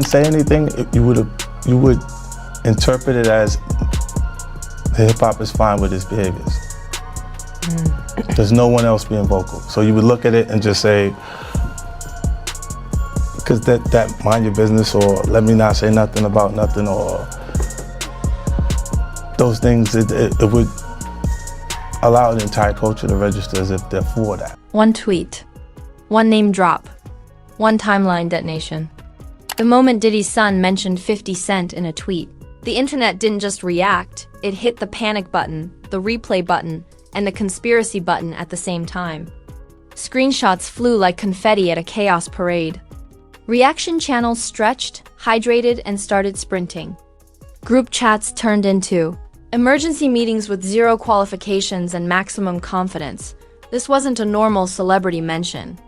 say anything, you would interpret it as hip hop is fine with his behaviors. There's no one else being vocal. So you would look at it and just say, because that mind your business, or let me not say nothing about nothing, or those things, it would allow the entire culture to register as if they're for that. One tweet, one name drop, one timeline detonation. The moment Diddy's son mentioned 50 Cent in a tweet, the internet didn't just react, it hit the panic button, the replay button, and the conspiracy button at the same time. Screenshots flew like confetti at a chaos parade. Reaction channels stretched, hydrated, and started sprinting. Group chats turned into emergency meetings with zero qualifications and maximum confidence. This wasn't a normal celebrity mention.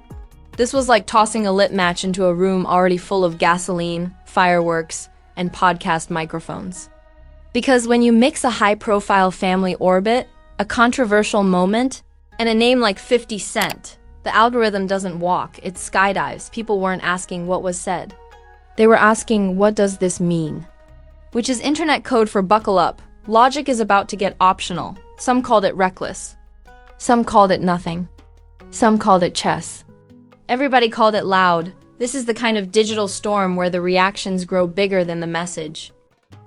This was like tossing a lit match into a room already full of gasoline, fireworks, and podcast microphones. Because when you mix a high-profile family orbit, a controversial moment, and a name like 50 Cent, the algorithm doesn't walk, it skydives. People weren't asking what was said. They were asking, what does this mean? Which is internet code for buckle up. Logic is about to get optional. Some called it reckless. Some called it nothing. Some called it chess. Everybody called it loud. This is the kind of digital storm where the reactions grow bigger than the message.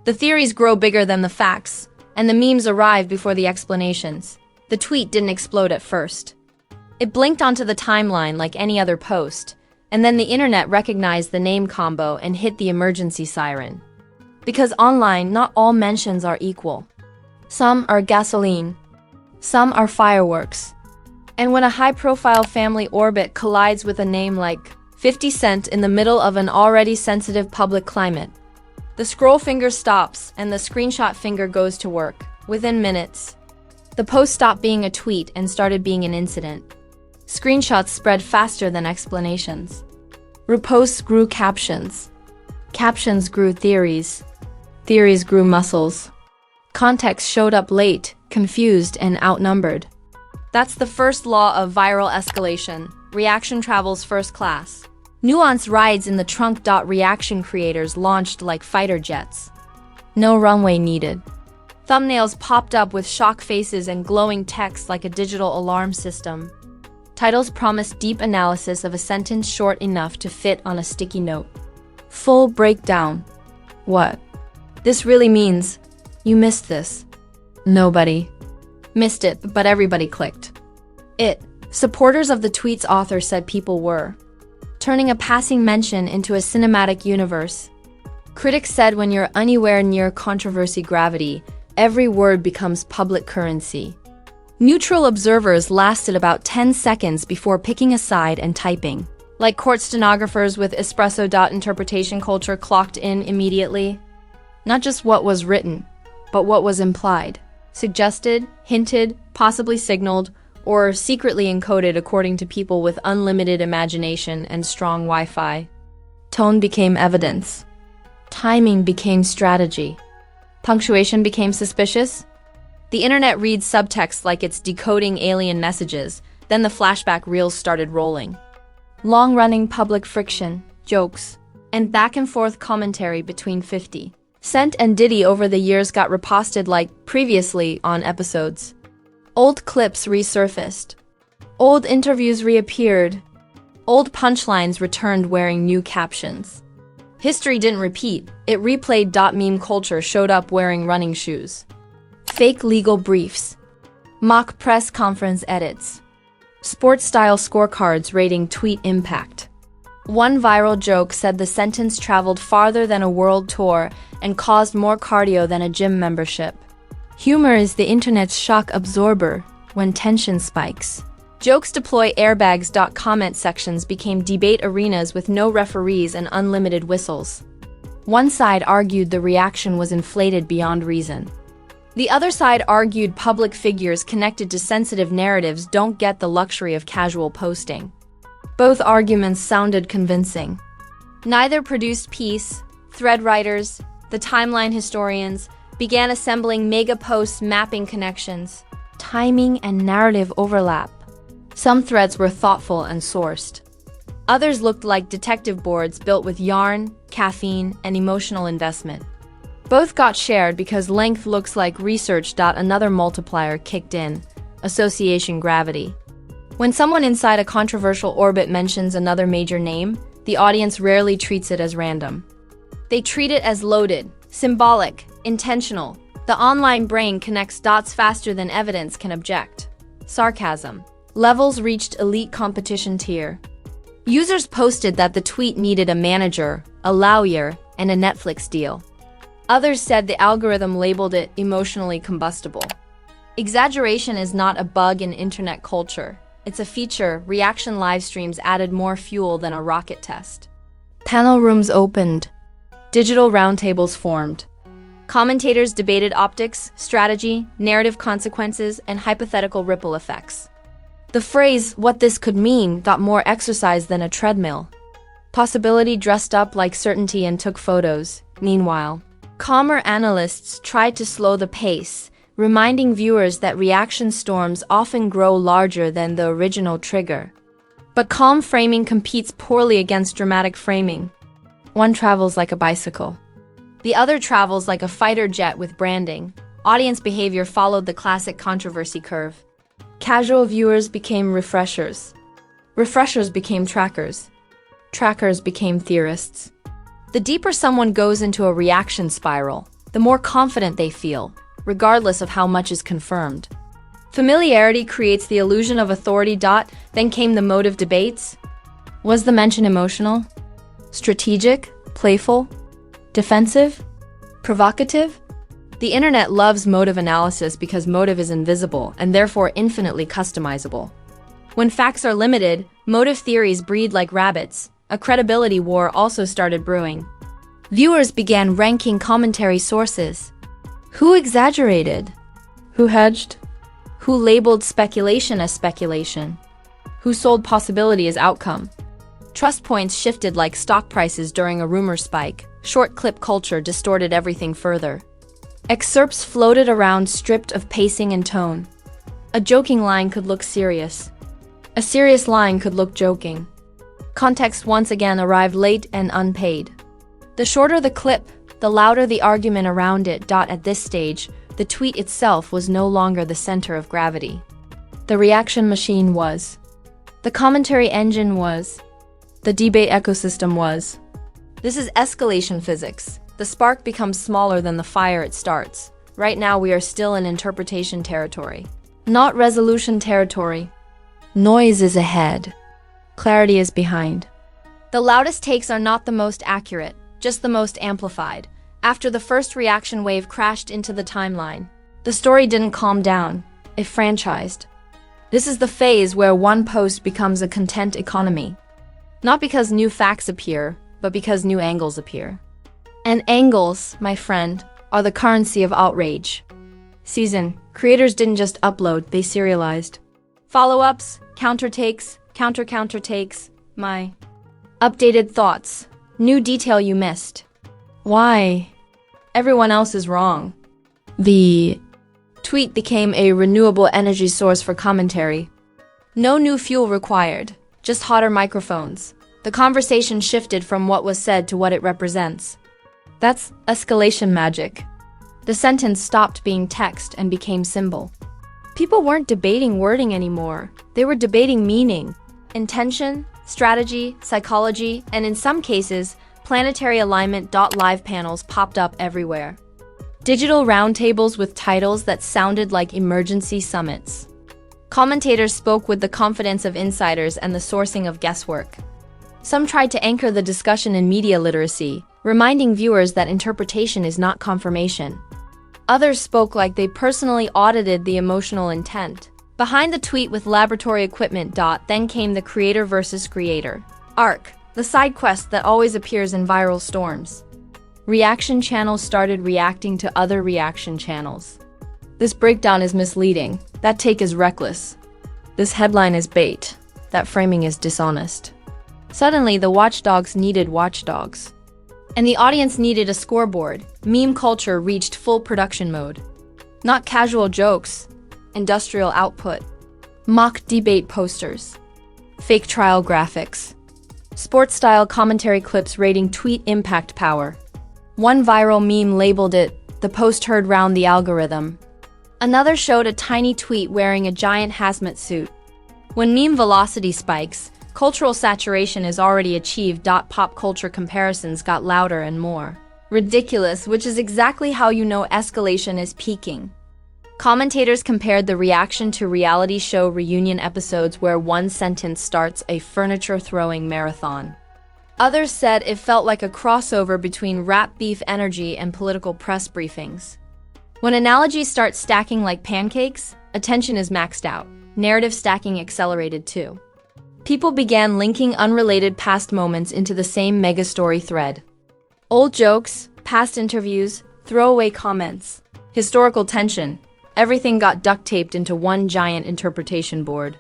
The theories grow bigger than the facts, and the memes arrive before the explanations. The tweet didn't explode at first. It blinked onto the timeline like any other post, and then the internet recognized the name combo and hit the emergency siren. Because online, not all mentions are equal. Some are gasoline. Some are fireworks. And when a high-profile family orbit collides with a name like 50 Cent in the middle of an already sensitive public climate, the scroll finger stops and the screenshot finger goes to work. Within minutes, the post stopped being a tweet and started being an incident. Screenshots spread faster than explanations. Reposts grew captions. Captions grew theories. Theories grew muscles. Context showed up late, confused, and outnumbered. That's the first law of viral escalation. Reaction travels first class. Nuance rides in the trunk. Reaction creators launched like fighter jets. No runway needed. Thumbnails popped up with shock faces and glowing text like a digital alarm system. Titles promised deep analysis of a sentence short enough to fit on a sticky note. Full breakdown. What? This really means you missed this. Nobody missed it, but everybody clicked. Supporters of the tweet's author said people were turning a passing mention into a cinematic universe. Critics said when you're anywhere near controversy gravity, every word becomes public currency. Neutral observers lasted about 10 seconds before picking a side and typing. Like court stenographers with espresso. Interpretation culture clocked in immediately. Not just what was written, but what was implied, suggested, hinted, possibly signaled, or secretly encoded according to people with unlimited imagination and strong Wi-Fi. Tone became evidence. Timing became strategy. Punctuation became suspicious. The internet reads subtext like it's decoding alien messages, then the flashback reels started rolling. Long-running public friction, jokes, and back-and-forth commentary between 50 Cent and Diddy over the years got reposted like previously on episodes. Old clips resurfaced. Old interviews reappeared. Old punchlines returned wearing new captions. History didn't repeat, it replayed. Meme culture showed up wearing running shoes. Fake legal briefs. Mock press conference edits. Sports-style scorecards rating tweet impact. One viral joke said the sentence traveled farther than a world tour and caused more cardio than a gym membership. Humor is the internet's shock absorber when tension spikes. Jokes deploy airbags. Comment sections became debate arenas with no referees and unlimited whistles. One side argued the reaction was inflated beyond reason. The other side argued public figures connected to sensitive narratives don't get the luxury of casual posting. Both arguments sounded convincing. Neither produced peace. Thread writers, the timeline historians, began assembling mega posts mapping connections, timing, and narrative overlap. Some threads were thoughtful and sourced. Others looked like detective boards built with yarn, caffeine, and emotional investment. Both got shared because length looks like research. Another multiplier kicked in, association gravity. When someone inside a controversial orbit mentions another major name, the audience rarely treats it as random. They treat it as loaded, symbolic, intentional. The online brain connects dots faster than evidence can object. Sarcasm. Levels reached elite competition tier. Users posted that the tweet needed a manager, a lawyer, and a Netflix deal. Others said the algorithm labeled it emotionally combustible. Exaggeration is not a bug in internet culture. It's a feature. Reaction live streams added more fuel than a rocket test. Panel rooms opened. Digital roundtables formed. Commentators debated optics, strategy, narrative consequences, and hypothetical ripple effects. The phrase, "what this could mean," got more exercise than a treadmill. Possibility dressed up like certainty and took photos. Meanwhile, calmer analysts tried to slow the pace, reminding viewers that reaction storms often grow larger than the original trigger. But calm framing competes poorly against dramatic framing. One travels like a bicycle. The other travels like a fighter jet with branding. Audience behavior followed the classic controversy curve. Casual viewers became refreshers. Refreshers became trackers. Trackers became theorists. The deeper someone goes into a reaction spiral, the more confident they feel, regardless of how much is confirmed. Familiarity creates the illusion of authority. Then came the motive debates. Was the mention emotional? Strategic? Playful? Defensive? Provocative? The internet loves motive analysis because motive is invisible and therefore infinitely customizable. When facts are limited, motive theories breed like rabbits. A credibility war also started brewing. Viewers began ranking commentary sources. Who exaggerated? Who hedged? Who labeled speculation as speculation? Who sold possibility as outcome? Trust points shifted like stock prices during a rumor spike. Short clip culture distorted everything further. Excerpts floated around stripped of pacing and tone. A joking line could look serious. A serious line could look joking. Context once again arrived late and unpaid. The shorter the clip, the louder the argument around it. At this stage, the tweet itself was no longer the center of gravity. The reaction machine was. The commentary engine was. The debate ecosystem was. This is escalation physics. The spark becomes smaller than the fire it starts. Right now we are still in interpretation territory, not resolution territory. Noise is ahead. Clarity is behind. The loudest takes are not the most accurate, just the most amplified. After the first reaction wave crashed into the timeline, the story didn't calm down, it franchised. This is the phase where one post becomes a content economy. Not because new facts appear, but because new angles appear. And angles, my friend, are the currency of outrage. Season, creators didn't just upload, they serialized. Follow-ups, counter-takes, counter-counter-takes, my updated thoughts, new detail you missed. Why? Everyone else is wrong. The tweet became a renewable energy source for commentary. No new fuel required, just hotter microphones. The conversation shifted from what was said to what it represents. That's escalation magic. The sentence stopped being text and became symbol. People weren't debating wording anymore. They were debating meaning, intention, strategy, psychology, and in some cases, planetary alignment. Live panels popped up everywhere. Digital roundtables with titles that sounded like emergency summits. Commentators spoke with the confidence of insiders and the sourcing of guesswork. Some tried to anchor the discussion in media literacy, reminding viewers that interpretation is not confirmation. Others spoke like they personally audited the emotional intent. Behind the tweet with laboratory equipment. Then came the creator versus creator. ARC, the side quest that always appears in viral storms. Reaction channels started reacting to other reaction channels. This breakdown is misleading. That take is reckless. This headline is bait. That framing is dishonest. Suddenly, the watchdogs needed watchdogs. And the audience needed a scoreboard. Meme culture reached full production mode. Not casual jokes, industrial output. Mock debate posters. Fake trial graphics. Sports-style commentary clips rating tweet impact power. One viral meme labeled it, "The post heard round the algorithm." Another showed a tiny tweet wearing a giant hazmat suit. When meme velocity spikes, cultural saturation is already achieved. Pop culture comparisons got louder and more ridiculous, which is exactly how you know escalation is peaking. Commentators compared the reaction to reality show reunion episodes where one sentence starts a furniture-throwing marathon. Others said it felt like a crossover between rap beef energy and political press briefings. When analogies start stacking like pancakes, attention is maxed out. Narrative stacking accelerated too. People began linking unrelated past moments into the same megastory thread. Old jokes, past interviews, throwaway comments, historical tension, everything got duct taped into one giant interpretation board.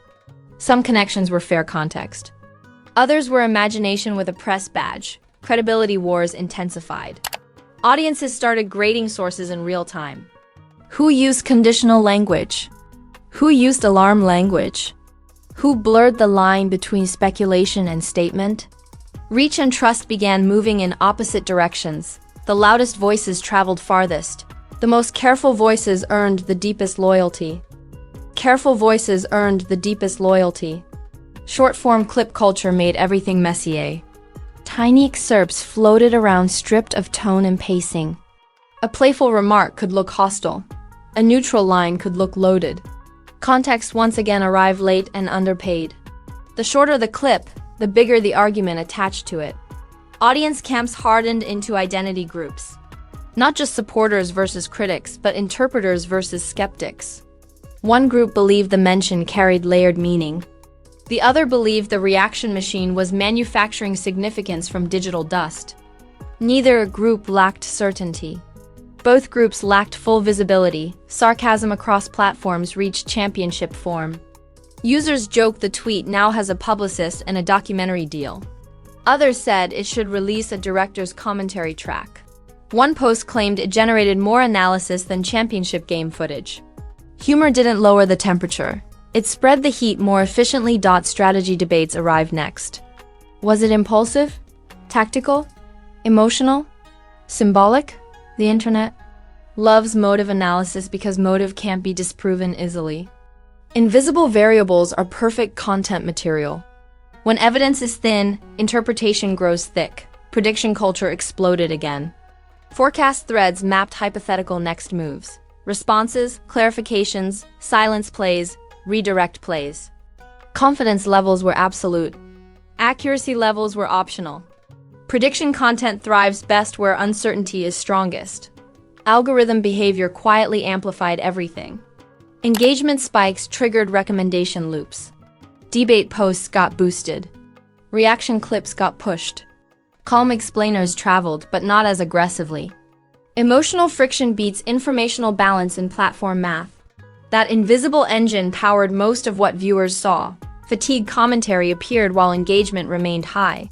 Some connections were fair context. Others were imagination with a press badge. Credibility wars intensified. Audiences started grading sources in real time. Who used conditional language? Who used alarm language? Who blurred the line between speculation and statement? Reach and trust began moving in opposite directions. The loudest voices traveled farthest. The most careful voices earned the deepest loyalty. Careful voices earned the deepest loyalty. Short-form clip culture made everything messier. Tiny excerpts floated around stripped of tone and pacing. A playful remark could look hostile. A neutral line could look loaded. Context once again arrived late and underpaid. The shorter the clip, the bigger the argument attached to it. Audience camps hardened into identity groups. Not just supporters versus critics, but interpreters versus skeptics. One group believed the mention carried layered meaning. The other believed the reaction machine was manufacturing significance from digital dust. Neither group lacked certainty. Both groups lacked full visibility. Sarcasm across platforms reached championship form. Users joked the tweet now has a publicist and a documentary deal. Others said it should release a director's commentary track. One post claimed it generated more analysis than championship game footage. Humor didn't lower the temperature. It spread the heat more efficiently. Strategy debates arrived next. Was it impulsive? Tactical? Emotional? Symbolic? The internet loves motive analysis because motive can't be disproven easily. Invisible variables are perfect content material. When evidence is thin, interpretation grows thick. Prediction culture exploded again. Forecast threads mapped hypothetical next moves. Responses, clarifications, silence plays, redirect plays. Confidence levels were absolute. Accuracy levels were optional. Prediction content thrives best where uncertainty is strongest. Algorithm behavior quietly amplified everything. Engagement spikes triggered recommendation loops. Debate posts got boosted. Reaction clips got pushed. Calm explainers traveled, but not as aggressively. Emotional friction beats informational balance in platform math. That invisible engine powered most of what viewers saw. Fatigue commentary appeared while engagement remained high.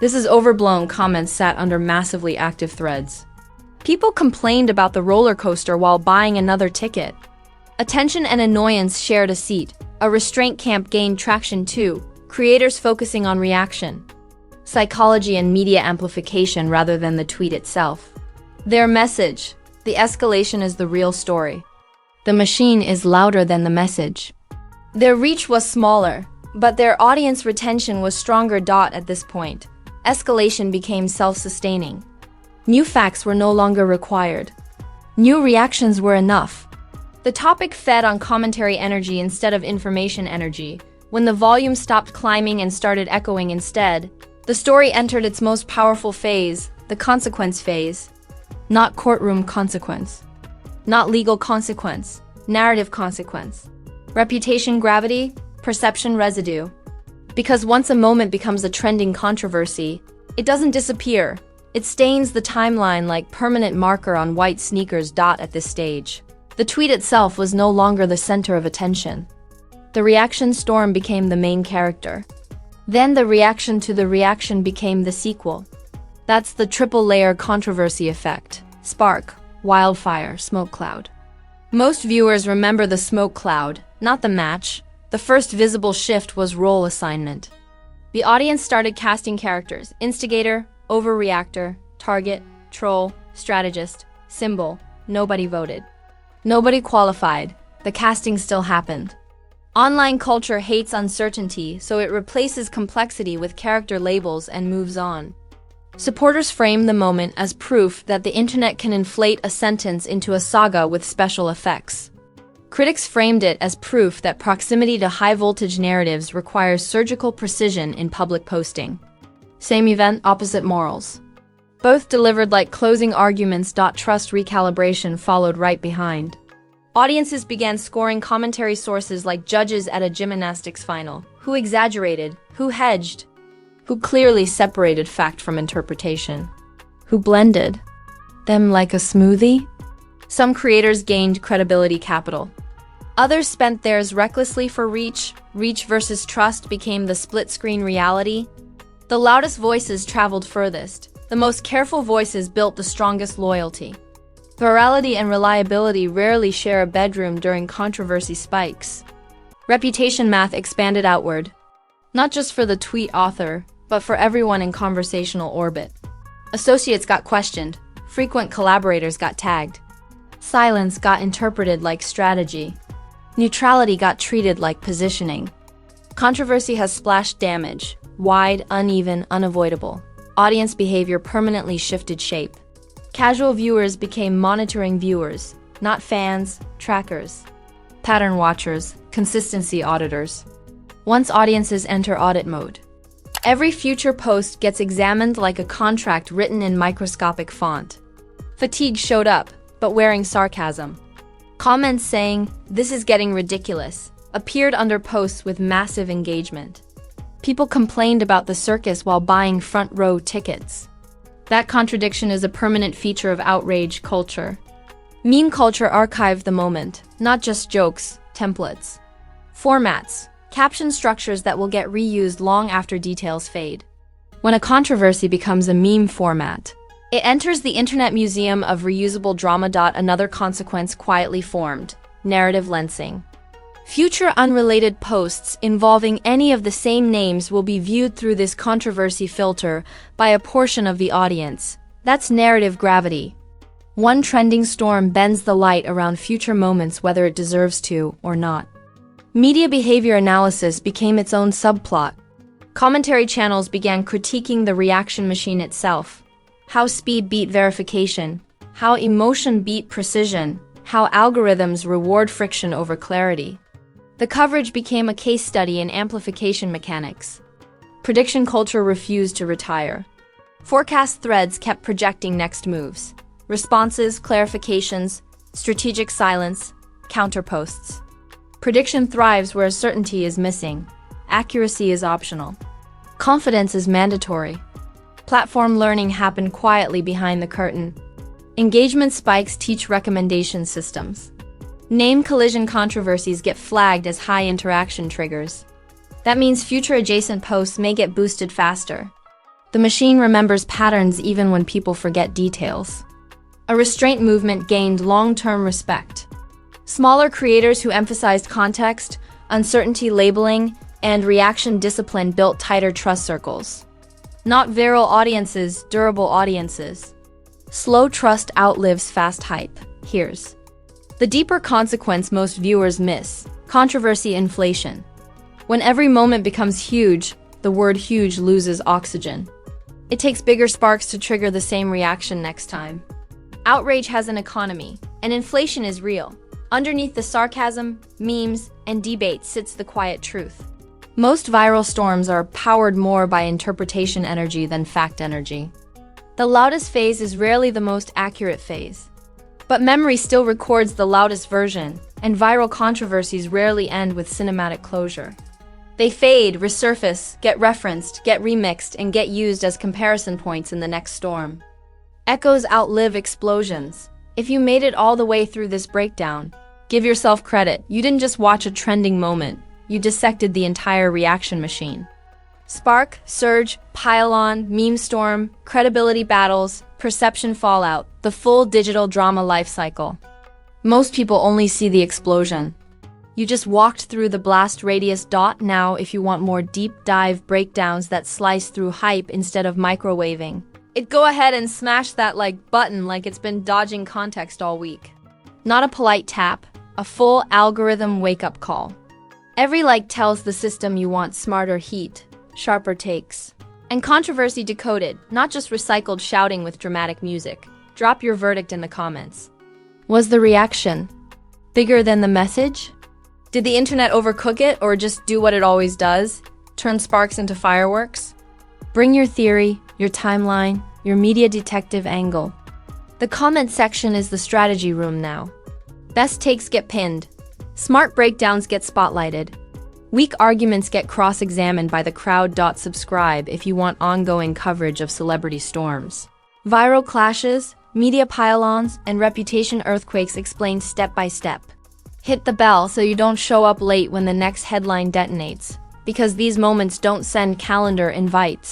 This is overblown. Comments sat under massively active threads. People complained about the roller coaster while buying another ticket. Attention and annoyance shared a seat. A restraint camp gained traction too, creators focusing on reaction, psychology and media amplification rather than the tweet itself. Their message: the escalation is the real story. The machine is louder than the message. Their reach was smaller, but their audience retention was stronger. At this point, escalation became self-sustaining. New facts were no longer required. New reactions were enough. The topic fed on commentary energy instead of information energy. When the volume stopped climbing and started echoing instead, the story entered its most powerful phase, the consequence phase. Not courtroom consequence. Not legal consequence. Narrative consequence. Reputation gravity, perception residue. Because once a moment becomes a trending controversy, it doesn't disappear. It stains the timeline like permanent marker on white sneakers. At this stage, the tweet itself was no longer the center of attention. The reaction storm became the main character. Then the reaction to the reaction became the sequel. That's the triple-layer controversy effect. Spark, wildfire, smoke cloud. Most viewers remember the smoke cloud, not the match. The first visible shift was role assignment. The audience started casting characters: instigator, overreactor, target, troll, strategist, symbol. Nobody voted. Nobody qualified. The casting still happened. Online culture hates uncertainty, so it replaces complexity with character labels and moves on. Supporters frame the moment as proof that the internet can inflate a sentence into a saga with special effects. Critics framed it as proof that proximity to high-voltage narratives requires surgical precision in public posting. Same event, opposite morals. Both delivered like closing arguments. Trust recalibration followed right behind. Audiences began scoring commentary sources like judges at a gymnastics final. Who exaggerated? Who hedged? Who clearly separated fact from interpretation? Who blended them like a smoothie? Some creators gained credibility capital. Others spent theirs recklessly for reach. Reach versus trust became the split-screen reality. The loudest voices traveled furthest. The most careful voices built the strongest loyalty. Virality and reliability rarely share a bedroom during controversy spikes. Reputation math expanded outward, not just for the tweet author, but for everyone in conversational orbit. Associates got questioned. Frequent collaborators got tagged. Silence got interpreted like strategy. Neutrality got treated like positioning. Controversy has splashed damage, wide, uneven, unavoidable. Audience behavior permanently shifted shape. Casual viewers became monitoring viewers, not fans, trackers. Pattern watchers, consistency auditors. Once audiences enter audit mode, every future post gets examined like a contract written in microscopic font. Fatigue showed up, but wearing sarcasm. Comments saying, "This is getting ridiculous," appeared under posts with massive engagement. People complained about the circus while buying front-row tickets. That contradiction is a permanent feature of outrage culture. Meme culture archived the moment, not just jokes, templates. Formats, caption structures that will get reused long after details fade. When a controversy becomes a meme format, it enters the Internet Museum of Reusable Drama. Another consequence quietly formed: narrative lensing. Future unrelated posts involving any of the same names will be viewed through this controversy filter by a portion of the audience. That's narrative gravity. One trending storm bends the light around future moments whether it deserves to or not. Media behavior analysis became its own subplot. Commentary channels began critiquing the reaction machine itself. How speed beat verification, how emotion beat precision, how algorithms reward friction over clarity. The coverage became a case study in amplification mechanics. Prediction culture refused to retire. Forecast threads kept projecting next moves. Responses, clarifications, strategic silence, counterposts. Prediction thrives where certainty is missing. Accuracy is optional. Confidence is mandatory. Platform learning happened quietly behind the curtain. Engagement spikes teach recommendation systems. Name collision controversies get flagged as high interaction triggers. That means future adjacent posts may get boosted faster. The machine remembers patterns even when people forget details. A restraint movement gained long-term respect. Smaller creators who emphasized context, uncertainty labeling, and reaction discipline built tighter trust circles. Not viral audiences, durable audiences. Slow trust outlives fast hype. Here's the deeper consequence most viewers miss: controversy inflation. When every moment becomes huge, the word huge loses oxygen. It takes bigger sparks to trigger the same reaction next time. Outrage has an economy, and inflation is real. Underneath the sarcasm, memes, and debate sits the quiet truth. Most viral storms are powered more by interpretation energy than fact energy. The loudest phase is rarely the most accurate phase. But memory still records the loudest version, and viral controversies rarely end with cinematic closure. They fade, resurface, get referenced, get remixed, and get used as comparison points in the next storm. Echoes outlive explosions. If you made it all the way through this breakdown, give yourself credit. You didn't just watch a trending moment. You dissected the entire reaction machine. Spark, surge, pile-on, meme storm, credibility battles, perception fallout, the full digital drama life cycle. Most people only see the explosion. You just walked through the blast radius. Now, if you want more deep dive breakdowns that slice through hype instead of microwaving, go ahead and smash that like button like it's been dodging context all week. Not a polite tap, a full algorithm wake-up call. Every like tells the system you want smarter heat, sharper takes, and controversy decoded, not just recycled shouting with dramatic music. Drop your verdict in the comments. Was the reaction bigger than the message? Did the internet overcook it or just do what it always does? Turn sparks into fireworks? Bring your theory, your timeline, your media detective angle. The comment section is the strategy room now. Best takes get pinned. Smart breakdowns get spotlighted. Weak arguments get cross-examined by the crowd. Subscribe if you want ongoing coverage of celebrity storms. Viral clashes, media pile-ons, and reputation earthquakes explained step by step. Hit the bell so you don't show up late when the next headline detonates, because these moments don't send calendar invites.